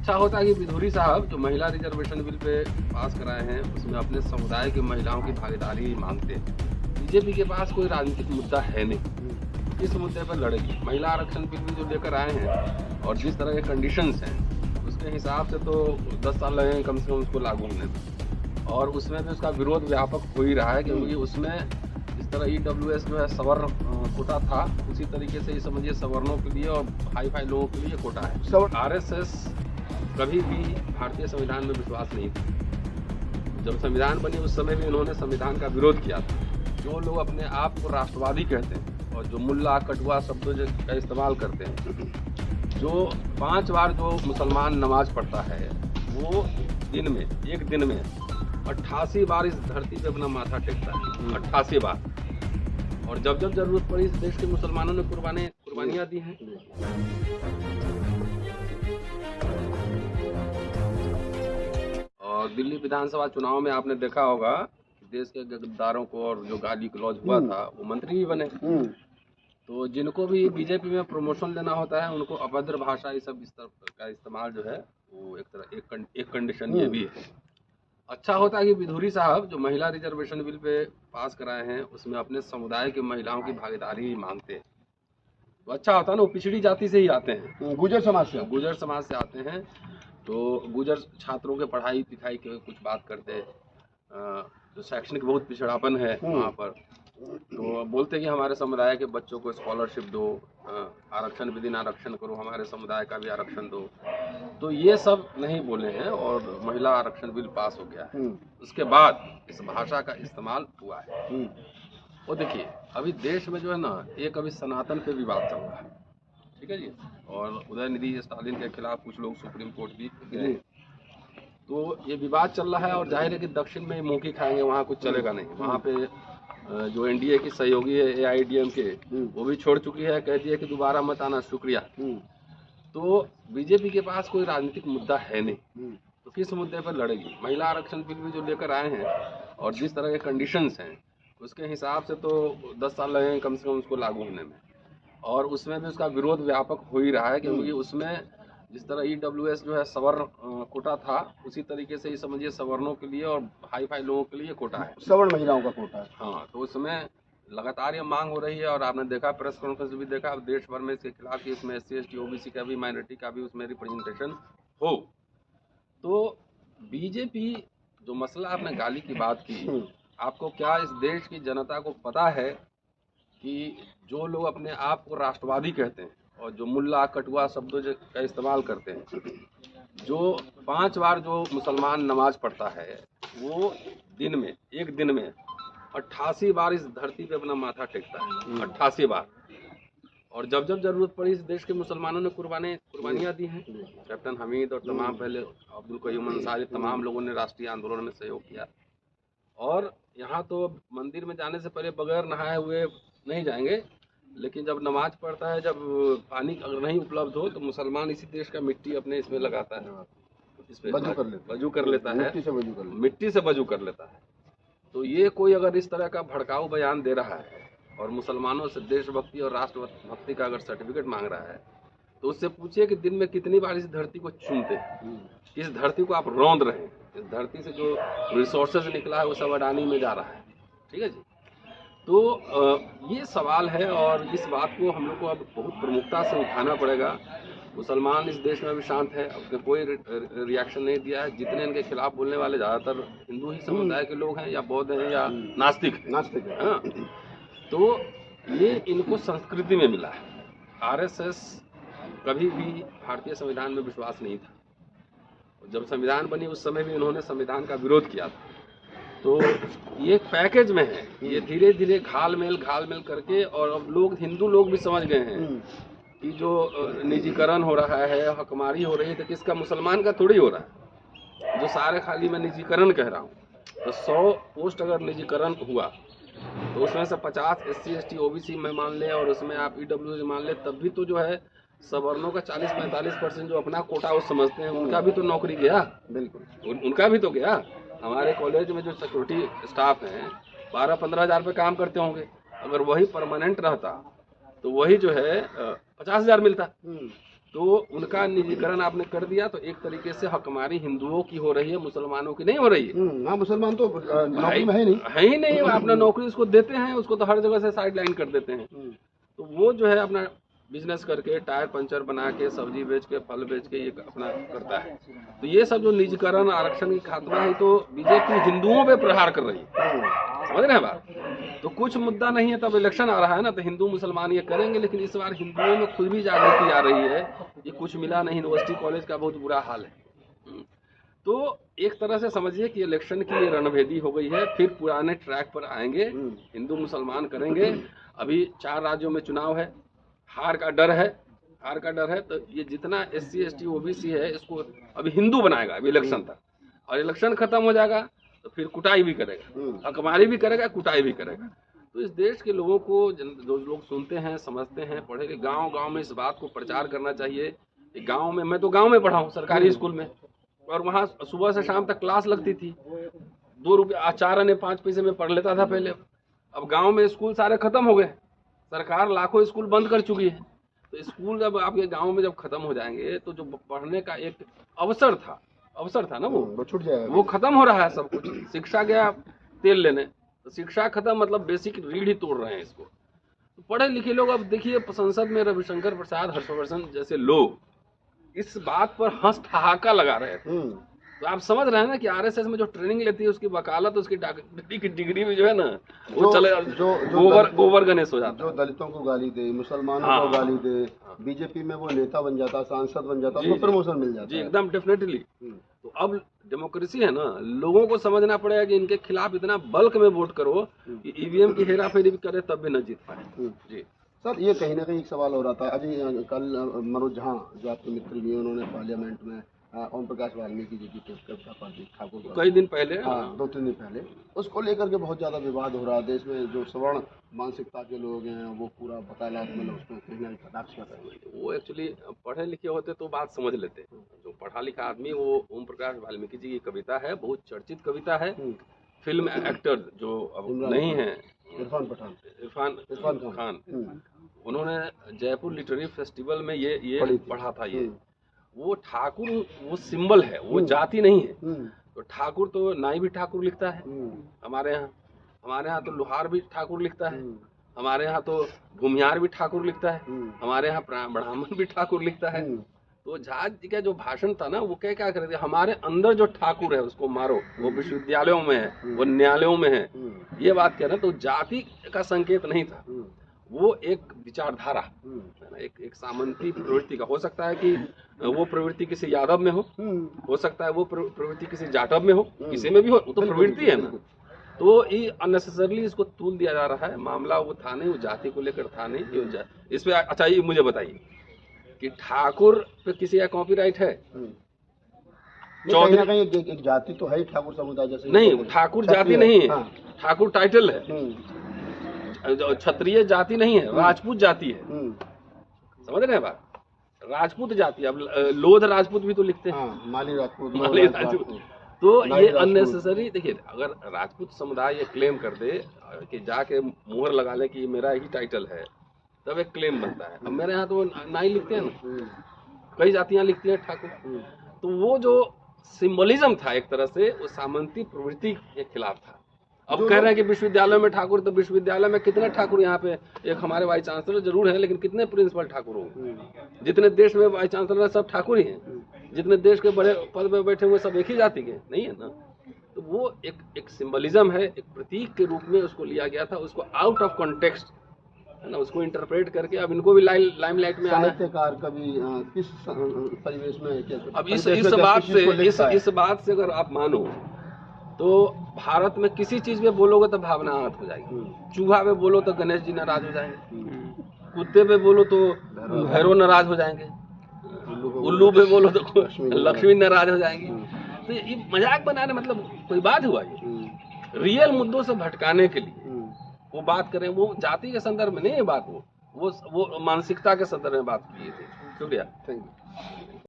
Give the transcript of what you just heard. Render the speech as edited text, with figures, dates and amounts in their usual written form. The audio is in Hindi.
अच्छा होता कि विधुरी साहब जो महिला रिजर्वेशन बिल पे पास कराए हैं उसमें अपने समुदाय की महिलाओं की भागीदारी मांगते हैं। बीजेपी के पास कोई राजनीतिक मुद्दा है नहीं, इस मुद्दे पर लड़ेगी। महिला आरक्षण बिल भी जो लेकर आए हैं और जिस तरह के कंडीशंस हैं उसके हिसाब से तो 10 साल लगेंगे कम से कम उसको लागू होने में, और उसमें भी उसका विरोध व्यापक हो ही रहा है क्योंकि उसमें इस तरह EWS जो है सवर्ण कोटा था, उसी तरीके से ये समझिए सवर्णों के लिए और हाई फाई लोगों के लिए कोटा है। RSS कभी भी भारतीय संविधान में विश्वास नहीं था। जब संविधान बनी उस समय भी उन्होंने संविधान का विरोध किया था। जो लोग अपने आप को राष्ट्रवादी कहते हैं और जो मुल्ला कटुआ शब्दों का इस्तेमाल करते हैं, जो 5 बार जो मुसलमान नमाज पढ़ता है वो दिन में एक दिन में 88 बार इस धरती पे अपना माथा टेकता है, 88 बार। और जब जब जरूरत पड़ी इस देश के मुसलमानों ने कुर्बानियां दी हैं। और दिल्ली विधानसभा चुनाव में आपने देखा होगा देश के गद्दारों को और जो गाली गलौज हुआ था वो मंत्री भी बने। तो जिनको भी बीजेपी में प्रमोशन लेना होता है उनको अभद्र भाषा ये सब इस तरह का इस्तेमाल जो है वो एक कंडीशन ये भी है। अच्छा होता कि विधुरी साहब जो महिला रिजर्वेशन बिल पे पास कराए हैं उसमें अपने समुदाय की महिलाओं की भागीदारी मांगते हैं। तो अच्छा होता ना, वो पिछड़ी जाति से ही आते हैं, गुर्जर समाज से आते हैं। तो गुर्जर छात्रों के पढ़ाई लिखाई के कुछ बात करते, जो शैक्षणिक बहुत पिछड़ापन है वहाँ पर, तो बोलते हैं कि हमारे समुदाय के बच्चों को स्कॉलरशिप दो, आरक्षण विदिन आरक्षण करो, हमारे समुदाय का भी आरक्षण दो। तो ये सब नहीं बोले हैं और महिला आरक्षण बिल पास हो गया है। उसके बाद इस भाषा का इस्तेमाल हुआ है। वो देखिए अभी देश में जो है ना एक अभी सनातन पे विवाद चल रहा है, ठीक है जी, और उदयनिधि स्टालिन के खिलाफ कुछ लोग सुप्रीम कोर्ट भी गए। तो ये विवाद चल रहा है और जाहिर है कि दक्षिण में मुंह खाएंगे, वहाँ कुछ चलेगा नहीं। वहाँ पे जो एनडीए की सहयोगी है AIADMK वो भी छोड़ चुकी है, कह दिया कि दोबारा मत आना, शुक्रिया। तो बीजेपी के पास कोई राजनीतिक मुद्दा है नहीं, तो किस मुद्दे पर लड़ेगी। महिला आरक्षण बिल भी जो लेकर आए हैं और जिस तरह के कंडीशंस हैं उसके हिसाब से तो 10 साल लगेंगे कम से कम उसको लागू होने में, और उसमें भी उसका विरोध व्यापक हो ही रहा है क्योंकि उसमें जिस तरह EWS जो है सवर्ण कोटा था, उसी तरीके से ये समझिए सवर्णों के लिए और हाई फाई लोगों के लिए कोटा है, सवर्ण महिलाओं का कोटा है। हाँ, तो उसमें लगातार ये मांग हो रही है और आपने देखा प्रेस कॉन्फ्रेंस भी देखा अब देश भर में इसके खिलाफ कि इसमें SC ST OBC का भी माइनॉरिटी का भी उसमें रिप्रेजेंटेशन हो। तो बीजेपी जो मसला आपने गाली की बात की, आपको क्या इस देश की जनता को पता है कि जो लोग अपने आप को राष्ट्रवादी कहते हैं और जो मुल्ला कटुआ शब्दों का इस्तेमाल करते हैं, जो 5 बार जो मुसलमान नमाज पढ़ता है वो दिन में एक दिन में 88 बार इस धरती पे अपना माथा टेकता है, 88 बार। और जब जब जरूरत पड़ी इस देश के मुसलमानों ने कुर्बानियां दी हैं। कैप्टन हमीद और तमाम पहले अब्दुल कयूम अंसारी, तमाम लोगों ने राष्ट्रीय आंदोलन में सहयोग किया। और यहाँ तो मंदिर में जाने से पहले बगैर नहाए हुए नहीं जाएंगे, लेकिन जब नमाज पढ़ता है, जब पानी अगर नहीं उपलब्ध हो तो मुसलमान इसी देश का मिट्टी अपने इसमें लगाता है, इसमें वजू कर लेता है, मिट्टी से वजू कर लेता है। तो ये कोई अगर इस तरह का भड़काऊ बयान दे रहा है और मुसलमानों से देशभक्ति और राष्ट्रभक्ति का अगर सर्टिफिकेट मांग रहा है तो उससे पूछिए कि दिन में कितनी बार इस धरती को चूमते हैं, इस धरती को आप रौंद रहे हैं, इस धरती से जो रिसोर्सेज निकला है वो सब अडानी में जा रहा है, ठीक है जी। तो ये सवाल है और इस बात को हम लोग को अब बहुत प्रमुखता से उठाना पड़ेगा। मुसलमान इस देश में भी शांत है, उसने कोई रिएक्शन नहीं दिया है। जितने इनके खिलाफ बोलने वाले ज़्यादातर हिंदू ही समुदाय के लोग हैं या बौद्ध हैं या नास्तिक है, हाँ। तो ये इनको संस्कृति में मिला है। RSS कभी भी भारतीय संविधान में विश्वास नहीं था। जब संविधान बनी उस समय भी उन्होंने संविधान का विरोध किया था। तो ये पैकेज में है, ये धीरे धीरे घाल मेल करके, और अब लोग हिंदू लोग भी समझ गए हैं कि जो निजीकरण हो रहा है, हकमारी हो रही है, तो किसका, मुसलमान का थोड़ी हो रहा है। जो सारे खाली मैं निजीकरण कह रहा हूँ, तो 100 पोस्ट अगर निजीकरण हुआ तो उसमें से 50 SC ST OBC में मान ले और उसमें आप EWS मान ले, तब भी तो जो है सवर्णों का 40-45% जो अपना कोटा वो समझते हैं उनका भी तो नौकरी गया, बिल्कुल उनका भी तो गया। हमारे कॉलेज में जो सिक्योरिटी स्टाफ हैं 12-15 हज़ार पे काम करते होंगे, अगर वही परमानेंट रहता तो वही जो है 50 हज़ार मिलता। तो उनका निजीकरण आपने कर दिया, तो एक तरीके से हकमारी हिंदुओं की हो रही है, मुसलमानों की नहीं हो रही है। हाँ, मुसलमान तो नौकरी में है ही नहीं। अपना नौकरी उसको देते हैं, उसको तो हर जगह से साइड लाइन कर देते हैं। तो वो जो है अपना बिजनेस करके, टायर पंचर बना के, सब्जी बेच के, फल बेच के ये अपना करता है। तो ये सब जो निजीकरण, आरक्षण की खात्मा है, तो बीजेपी हिंदुओं पे प्रहार कर रही है। समझ रहे हैं बात? तो कुछ मुद्दा नहीं है, तब इलेक्शन आ रहा है ना, तो हिंदू मुसलमान ये करेंगे, लेकिन इस बार हिंदुओं में खुद भी जागृति आ रही है। ये कुछ मिला नहीं, यूनिवर्सिटी कॉलेज का बहुत बुरा हाल है। तो एक तरह से समझिए कि इलेक्शन की ये रणभेदी हो गई है, फिर पुराने ट्रैक पर आएंगे, हिंदू मुसलमान करेंगे। अभी 4 राज्यों में चुनाव है, हार का डर है, तो ये जितना SC ST OBC है, इसको अभी हिंदू बनाएगा अभी इलेक्शन तक, और इलेक्शन खत्म हो जाएगा तो फिर कुटाई भी करेगा, हकमारी भी करेगा, कुटाई भी करेगा। तो इस देश के लोगों को, जो लोग सुनते हैं, समझते हैं, पढ़े लिखे, गांव में इस बात को प्रचार करना चाहिए कि गांव में, मैं तो गांव में पढ़ा हूँ सरकारी स्कूल में, और वहाँ सुबह से शाम तक क्लास लगती थी। 2 रुपये 4 आने 5 पैसे में पढ़ लेता था पहले। अब गांव में स्कूल सारे खत्म हो गए, सरकार लाखों स्कूल बंद कर चुकी है। तो स्कूल जब आपके गांव में जब खत्म हो जाएंगे, तो जो पढ़ने का एक अवसर था ना, वो छूट जाएगा, वो खत्म हो रहा है सब कुछ। शिक्षा गया तेल लेने, तो शिक्षा खत्म, मतलब बेसिक रीढ़ ही तोड़ रहे हैं इसको। तो पढ़े लिखे लोग, अब देखिए संसद में रविशंकर प्रसाद, हर्षवर्धन जैसे लोग इस बात पर हंस ठहाका लगा रहे थे। तो आप समझ रहे हैं ना कि RSS में जो ट्रेनिंग लेती है, उसकी वकालत, उसकी डॉक्टरी की डिग्री में जो है ना, वो चले गोबर गणेश हो जाता है। जो दलितों को गाली दे, मुसलमानों को गाली दे, बीजेपी में वो नेता बन जाता, सांसद बन जाता, उसको प्रमोशन मिल जाता जी, एकदम डेफिनेटली। तो अब डेमोक्रेसी है ना, लोगों को समझना पड़ेगा कि इनके खिलाफ इतना बल्क में वोट करो कि EVM की हेराफेरी भी करे तब भी न जीत पाए। जी सर, ये कहीं ना कहीं एक सवाल हो रहा था अभी कल, मनोज झा जो आपके मित्र भी, उन्होंने पार्लियामेंट में ओम प्रकाश वाल्मीकि जी की कविता पढ़ दी, ठाकुर कई दिन पहले, 2-3 दिन पहले, उसको लेकर के बहुत ज़्यादा विवाद हो रहा है। देश में जो सवर्ण मानसिकता के लोग हैं, वो पूरा वकालत, मतलब उसमें कहीं ना कहीं कटाक्ष कर रहे हैं। वो एक्चुअली पढ़े लिखे होते तो बात समझ लेते। जो पढ़ा लिखा आदमी, वो ओम प्रकाश वाल्मीकि जी की कविता है, बहुत चर्चित कविता है। फिल्म एक्टर जो अब नहीं है, इरफान खान, उन्होंने जयपुर लिटरेरी फेस्टिवल में ये पढ़ा था। ये वो ठाकुर, वो सिंबल है, वो जाति नहीं है। तो ठाकुर तो नाई भी ठाकुर लिखता है हमारे यहाँ तो लोहार भी ठाकुर लिखता है, हमारे यहाँ तो भूमिहार भी ठाकुर लिखता है, हमारे यहाँ ब्राह्मण भी ठाकुर लिखता है। तो झा जी का जो भाषण था ना, वो क्या कर रहे थे, हमारे अंदर जो ठाकुर है उसको मारो, वो विश्वविद्यालयों में है, वो न्यायालयों में है, ये बात कह रहे हैं। तो जाति का संकेत नहीं था, वो एक विचारधारा, एक सामंती प्रवृत्ति का। हो सकता है कि वो प्रवृत्ति किसी यादव में हो सकता है वो प्रवृत्ति किसी जाटव में हो, किसी में भी हो, वो तो प्रवृत्ति है ना। तो ये अननेसेसरली इसको तूल दिया जा रहा है। मामला वो था नहीं, वो जाति को लेकर था नहीं। इस पे अच्छा, ये मुझे बताइए कि ठाकुर पे किसी का कॉपीराइट है? चौधरी एक जाति तो है, ठाकुर समुदाय जैसे नहीं, ठाकुर जाति नहीं है, ठाकुर टाइटल है। क्षत्रिय जाति नहीं है, राजपूत जाति है। समझ रहे हैं बात? राजपूत जाति। अब लोध राजपूत भी तो लिखते हैं, माली राजपूत। तो ये अननेसेसरी, देखिए, अगर राजपूत समुदाय ये क्लेम कर दे कि जाके मुहर लगा ले कि मेरा ही टाइटल है, तब एक क्लेम बनता है। अब मेरे यहाँ तो नाई लिखते हैं ना, कई जातियां लिखती है ठाकुर। तो वो जो सिंबलिज्म था एक तरह से, वो सामंती प्रवृत्ति के खिलाफ था। अब कह रहे हैं कि विश्वविद्यालय में ठाकुर, तो विश्वविद्यालय में कितने ठाकुर यहाँ पे, एक हमारे वाइस चांसलर जरूर है, लेकिन कितने प्रिंसिपल ठाकुर होंगे? जितने देश में वाइस चांसलर सब ठाकुर ही हैं। जितने देश के बड़े पद में बैठे हुए सब एक ही जाति के नहीं है ना। तो वो एक सिंबलिज्म है, एक प्रतीक के रूप में उसको लिया गया था। उसको आउट ऑफ कॉन्टेक्स्ट है ना, उसको इंटरप्रेट करके अब इनको भी लाइमलाइट में आना है। साहित्यकार कभी किस परिवेश में, अब इस बात से अगर आप मानो तो भारत में किसी चीज में बोलोगे तो भावना आहत हो जाएगी। चूहा पे बोलो तो गणेश जी नाराज हो जाएंगे, कुत्ते पे बोलो तो भैरव नाराज हो जाएंगे, उल्लू पे बोलो तो लक्ष्मी नाराज हो जाएंगी। तो ये मजाक बनाने, मतलब कोई बात हुआ? ये रियल मुद्दों से भटकाने के लिए वो बात करें। वो जाति के संदर्भ में नहीं है बात, वो मानसिकता के संदर्भ में बात की थी। शुक्रिया।